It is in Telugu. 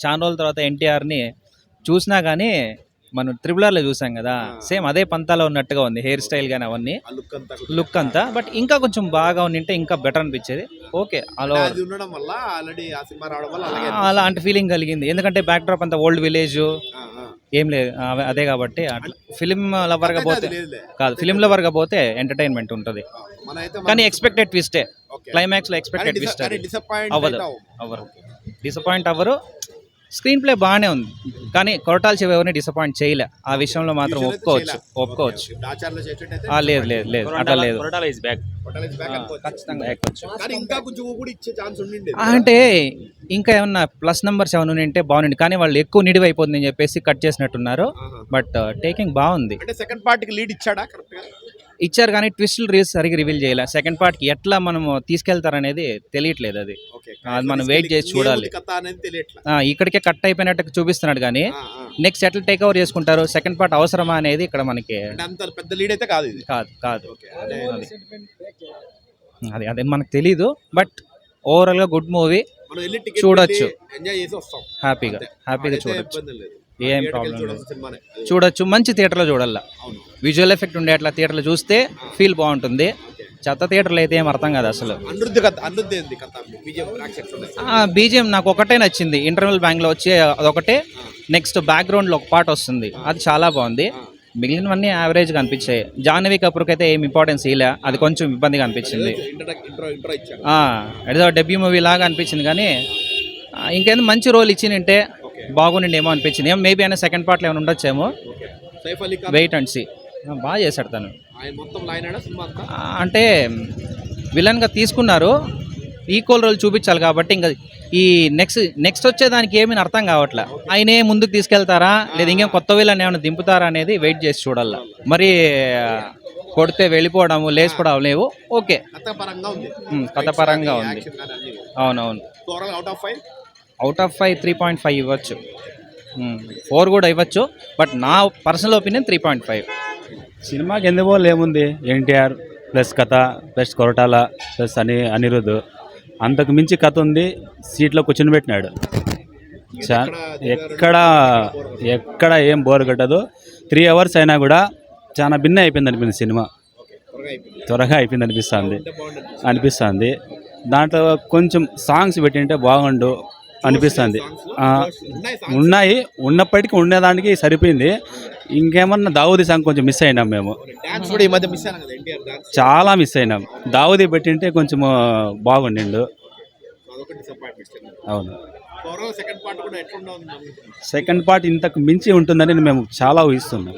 చాలా రోజుల తర్వాత ఎన్టీఆర్ని చూసినా కానీ మనం త్రిబులర్లో చూసాం కదా, సేమ్ అదే పంతాలో ఉన్నట్టుగా ఉంది హెయిర్ స్టైల్ కానీ అవన్నీ, లుక్ అంతా. బట్ ఇంకా కొంచెం బాగా ఉండింటే ఇంకా బెటర్ అనిపించేది. ఓకే, అలా అలాంటి ఫీలింగ్ కలిగింది. ఎందుకంటే బ్యాక్ డ్రాప్ అంతా ఓల్డ్ విలేజ్ ఏం లేదు, అదే కాబట్టి అట్లా ఫిలిం లవర్గా పోతే కాదు, ఫిలిం లవర్గా పోతే ఎంటర్టైన్మెంట్ ఉంటుంది. కానీ ఎక్స్పెక్టెడ్ ట్విస్టే, క్లైమాక్స్ లో ఎక్స్పెక్టెడ్ ట్విస్ట్ అవ్వదు, డిసప్పాయింట్ అవ్వరు. స్క్రీన్ ప్లే బాగానే ఉంది, కానీ కొరటాల శివ ఎవరిని డిసప్పాయింట్ చేయలే. ఆ విషయంలో మాత్రం ఒప్పుకోవచ్చు. లేదు లేదు లేదు, అట్లా లేదు. అంటే ఇంకా ఏమన్నా ప్లస్ నెంబర్స్ ఏమైనా ఉంటే బాగుంది, కానీ వాళ్ళు ఎక్కువ నిడివి అయిపోతుంది అని చెప్పేసి కట్ చేసినట్టున్నారు. బట్ టేకింగ్ బాగుంది. సెకండ్ పార్ట్ కి లీడ్ ఇచ్చాడా? ఇచ్చారు, కానీ ట్విస్టులు సరిగ్గా రివీల్ చేయలే. సెకండ్ పార్ట్ కి ఎట్లా మనము తీసుకెళ్తారనేది తెలియట్లేదు. అది మనం వెయిట్ చేసి చూడాలి. ఇక్కడికే కట్ అయిపోయినట్టు చూపిస్తున్నాడు, కానీ నెక్స్ట్ ఎట్లా టేక్ ఓవర్ చేసుకుంటారు, సెకండ్ పార్ట్ అవసరమా అనేది ఇక్కడ మనకి పెద్ద లీడ్ అయితే కాదు. అది అదే మనకు తెలీదు. బట్ ఓవరాల్ గా గుడ్ మూవీ, చూడొచ్చు, హ్యాపీగా చూడొచ్చు, ఏం ప్రాబ్లం లేదు. చూడొచ్చు, మంచి థియేటర్లో చూడాల. విజువల్ ఎఫెక్ట్ ఉండే అట్లా థియేటర్లో చూస్తే ఫీల్ బాగుంటుంది. చెత్త థియేటర్లో అయితే ఏం అర్థం కాదు అసలు. బీజిఎం నాకు ఒకటే నచ్చింది, ఇంటర్వెల్ బ్యాంక్లో వచ్చే అదొకటే. నెక్స్ట్ బ్యాక్గ్రౌండ్లో ఒక పాట వస్తుంది, అది చాలా బాగుంది. మిగిలినవన్నీ యావరేజ్గా అనిపించాయి. జాహ్నవి కపూర్కి అయితే ఏం ఇంపార్టెన్స్ ఇలా, అది కొంచెం ఇబ్బందిగా అనిపించింది. ఏదో డెబ్యూ మూవీ లాగా అనిపించింది, కానీ ఇంకేదో మంచి రోల్ ఇచ్చినంటే బాగుండేమో అనిపించింది. మేబీ అయినా సెకండ్ పార్ట్లో ఏమైనా ఉండొచ్చేమో, వెయిట్ అండ్ సీ. బాగా చేశాడు తను. అంటే విలన్గా తీసుకున్నారు, ఈక్వల్ రోల్ చూపించాలి కాబట్టి ఇంకా ఈ నెక్స్ట్ వచ్చేదానికి ఏమీ అర్థం కావట్లే. ఆయనే ముందుకు తీసుకెళ్తారా లేదా ఇంకేం కొత్త విలన్ ఏమైనా దింపుతారా అనేది వెయిట్ చేసి చూడాల. మరి కొడితే వెళ్ళిపోవడము, లేచిపోవడం లేవు. ఓకే, కథపరంగా ఉంది. అవునవును. అవుట్ ఆఫ్ 5 3.5 ఇవ్వచ్చు, 4 కూడా ఇవ్వచ్చు. బట్ నా పర్సనల్ ఒపీనియన్ 3.5. సినిమాకి ఎందుకు ఏముంది, ఎన్టీఆర్ ప్లస్ కథ ప్లస్ కొరటాల ప్లస్ అనిరుద్ధ్, అంతకు మించి కథ ఉంది. సీట్లో కూర్చొని పెట్టినాడు, ఎక్కడ ఏం బోర్ కట్టదు. 3 hours అయినా కూడా చాలా భిన్న అయిపోయింది అనిపించింది సినిమా, త్వరగా అయిపోయింది అనిపిస్తుంది. దాంట్లో కొంచెం సాంగ్స్ పెట్టింటే బాగుండు అనిపిస్తుంది. ఉన్నప్పటికీ ఉండేదానికి సరిపోయింది. ఇంకేమన్నా దావుదీ సాంగ్ కొంచెం మిస్ అయినాం మేము, చాలా మిస్ అయినాం. దావుదీ పెట్టింటే కొంచెం బాగుండిండు. అవును, సెకండ్ పార్ట్ ఇంతకు మించి ఉంటుందని మేము చాలా ఊహిస్తున్నాం.